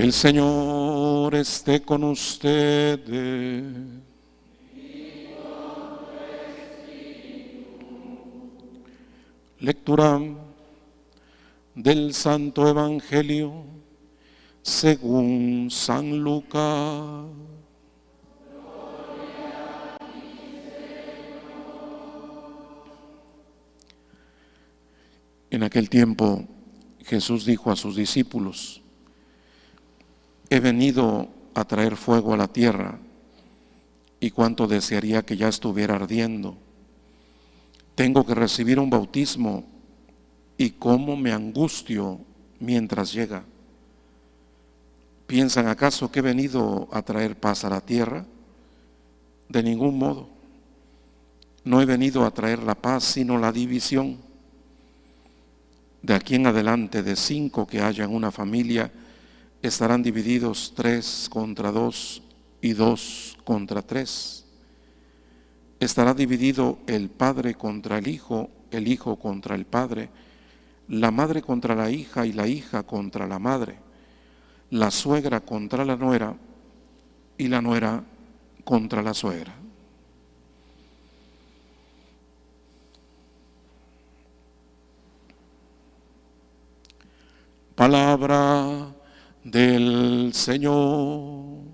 El Señor esté con ustedes. Lectura del Santo Evangelio según San Lucas. En aquel tiempo Jesús dijo a sus discípulos: he venido a traer fuego a la tierra, y cuánto desearía que ya estuviera ardiendo. Tengo que recibir un bautismo, y cómo me angustio mientras llega. ¿Piensan acaso que he venido a traer paz a la tierra? De ningún modo. No he venido a traer la paz, sino la división. De aquí en adelante, de 5 que haya en una familia, estarán divididos 3 contra 2 y 2 contra 3. Estará dividido el padre contra el hijo contra el padre, la madre contra la hija y la hija contra la madre, la suegra contra la nuera y la nuera contra la suegra. Palabra del Señor.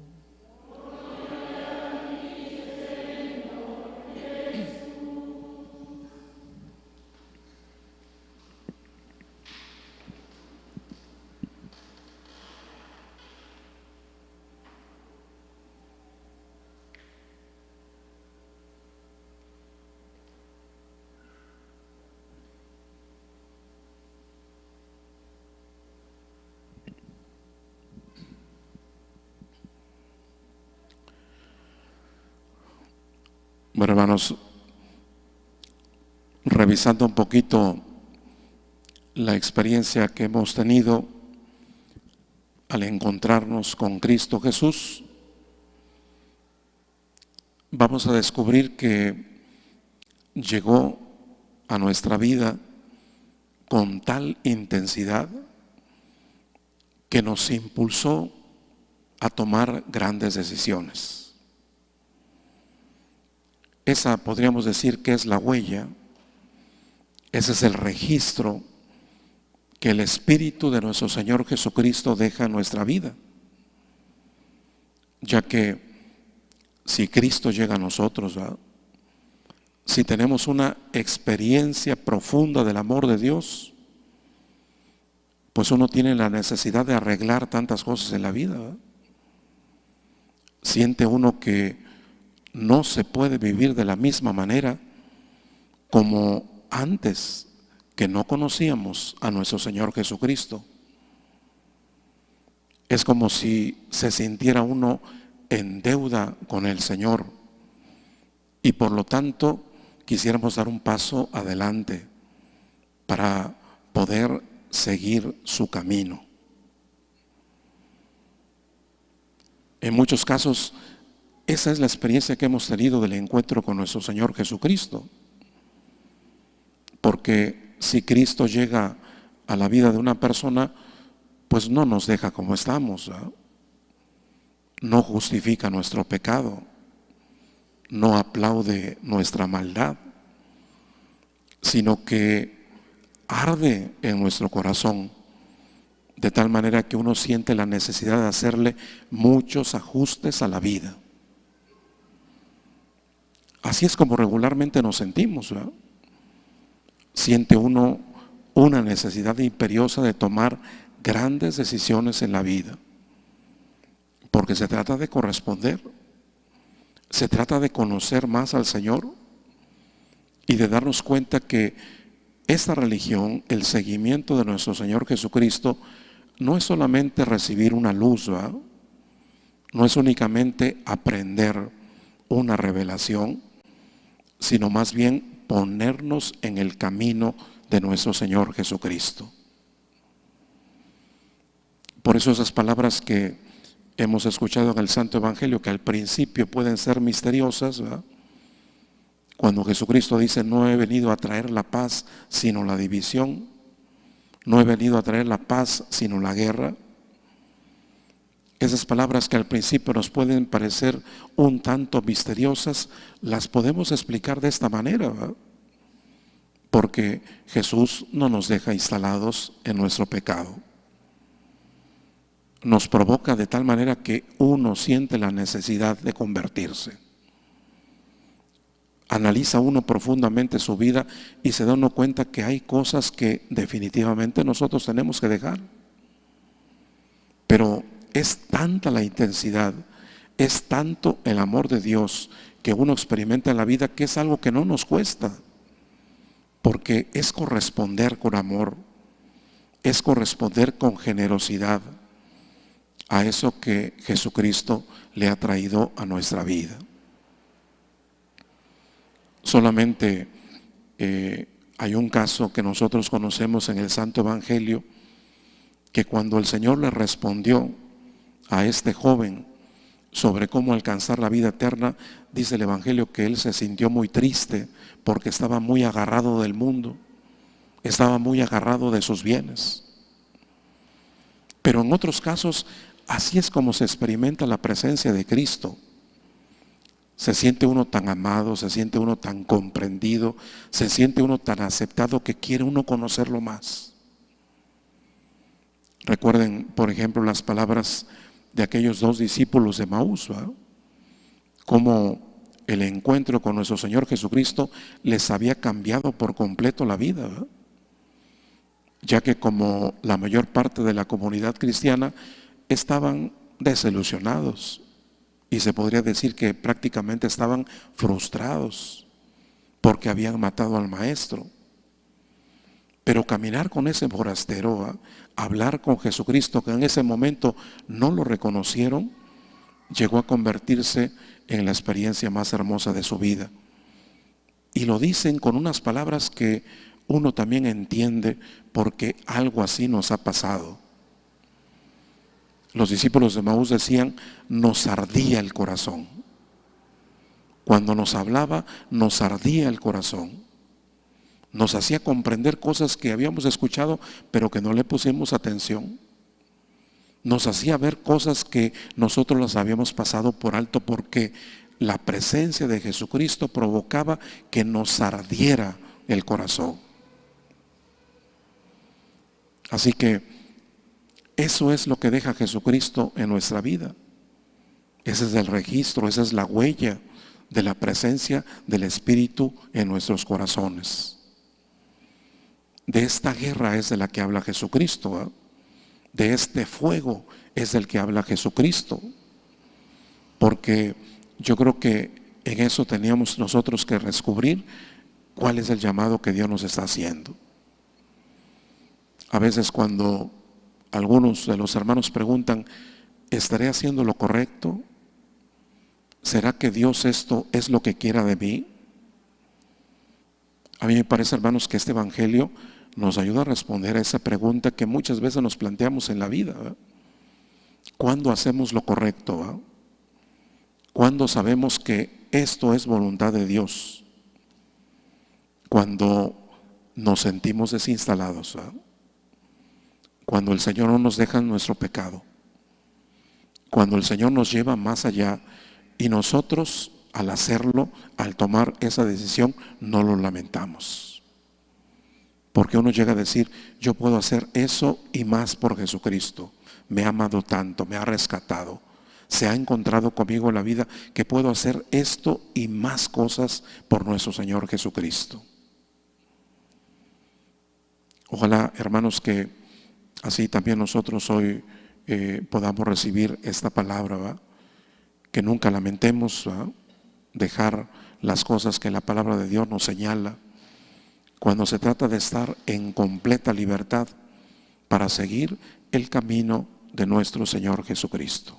Bueno, hermanos, revisando un poquito la experiencia que hemos tenido al encontrarnos con Cristo Jesús, vamos a descubrir que llegó a nuestra vida con tal intensidad que nos impulsó a tomar grandes decisiones. Esa podríamos decir que es la huella, ese es el registro que el Espíritu de nuestro Señor Jesucristo deja en nuestra vida. Ya que si Cristo llega a nosotros, ¿verdad?, si tenemos una experiencia profunda del amor de Dios, pues uno tiene la necesidad de arreglar tantas cosas en la vida, ¿verdad? Siente uno que no se puede vivir de la misma manera como antes que no conocíamos a nuestro Señor Jesucristo. Es como si se sintiera uno en deuda con el Señor y por lo tanto quisiéramos dar un paso adelante para poder seguir su camino. En muchos casos, esa es la experiencia que hemos tenido del encuentro con nuestro Señor Jesucristo. Porque si Cristo llega a la vida de una persona, pues no nos deja como estamos, ¿verdad? No justifica nuestro pecado, no aplaude nuestra maldad, sino que arde en nuestro corazón, de tal manera que uno siente la necesidad de hacerle muchos ajustes a la vida. Así es como regularmente nos sentimos, ¿verdad? Siente uno una necesidad imperiosa de tomar grandes decisiones en la vida, porque se trata de corresponder, se trata de conocer más al Señor y de darnos cuenta que esta religión, el seguimiento de nuestro Señor Jesucristo, no es solamente recibir una luz, ¿verdad? No es únicamente aprender una revelación, sino más bien ponernos en el camino de nuestro Señor Jesucristo. Por eso esas palabras que hemos escuchado en el Santo Evangelio, que al principio pueden ser misteriosas, ¿verdad?, cuando Jesucristo dice: no he venido a traer la paz sino la división, no he venido a traer la paz sino la guerra, Esas palabras que al principio nos pueden parecer un tanto misteriosas, las podemos explicar de esta manera, ¿verdad? Porque Jesús no nos deja instalados en nuestro pecado. Nos provoca de tal manera que uno siente la necesidad de convertirse. Analiza uno profundamente su vida y se da uno cuenta que hay cosas que definitivamente nosotros tenemos que dejar. Pero es tanta la intensidad, es tanto el amor de Dios que uno experimenta en la vida, que es algo que no nos cuesta, porque es corresponder con amor, es corresponder con generosidad a eso que Jesucristo le ha traído a nuestra vida. Solamente hay un caso que nosotros conocemos en el Santo Evangelio, que cuando el Señor le respondió a este joven sobre cómo alcanzar la vida eterna, dice el Evangelio que él se sintió muy triste porque estaba muy agarrado del mundo, estaba muy agarrado de sus bienes. Pero en otros casos, así es como se experimenta la presencia de Cristo. Se siente uno tan amado, se siente uno tan comprendido, se siente uno tan aceptado que quiere uno conocerlo más. Recuerden, por ejemplo, las palabras de aquellos 2 discípulos de Emaús, ¿verdad? Cómo el encuentro con nuestro Señor Jesucristo les había cambiado por completo la vida, ¿verdad? Ya que como la mayor parte de la comunidad cristiana estaban desilusionados y se podría decir que prácticamente estaban frustrados porque habían matado al maestro. Pero caminar con ese forastero, hablar con Jesucristo, que en ese momento no lo reconocieron, llegó a convertirse en la experiencia más hermosa de su vida. Y lo dicen con unas palabras que uno también entiende, porque algo así nos ha pasado. Los discípulos de Emaús decían, nos ardía el corazón. Cuando nos hablaba, nos ardía el corazón. Nos hacía comprender cosas que habíamos escuchado, pero que no le pusimos atención. Nos hacía ver cosas que nosotros las habíamos pasado por alto, porque la presencia de Jesucristo provocaba que nos ardiera el corazón. Así que eso es lo que deja Jesucristo en nuestra vida. Ese es el registro, esa es la huella de la presencia del Espíritu en nuestros corazones. De esta guerra es de la que habla Jesucristo, ¿eh? De este fuego es del que habla Jesucristo. Porque yo creo que en eso teníamos nosotros que descubrir cuál es el llamado que Dios nos está haciendo. A veces cuando algunos de los hermanos preguntan, ¿estaré haciendo lo correcto? ¿Será que Dios esto es lo que quiera de mí? A mí me parece, hermanos, que este evangelio nos ayuda a responder a esa pregunta que muchas veces nos planteamos en la vida, ¿verdad? ¿Cuándo hacemos lo correcto? ¿Verdad? ¿Cuándo sabemos que esto es voluntad de Dios? Cuando nos sentimos desinstalados, ¿verdad? Cuando el Señor no nos deja en nuestro pecado, cuando el Señor nos lleva más allá y nosotros al hacerlo, al tomar esa decisión, no lo lamentamos. Porque uno llega a decir, yo puedo hacer eso y más por Jesucristo. Me ha amado tanto, me ha rescatado. Se ha encontrado conmigo en la vida que puedo hacer esto y más cosas por nuestro Señor Jesucristo. Ojalá, hermanos, que así también nosotros hoy podamos recibir esta palabra, ¿va? Que nunca lamentemos, ¿va? Dejar las cosas que la palabra de Dios nos señala cuando se trata de estar en completa libertad para seguir el camino de nuestro Señor Jesucristo.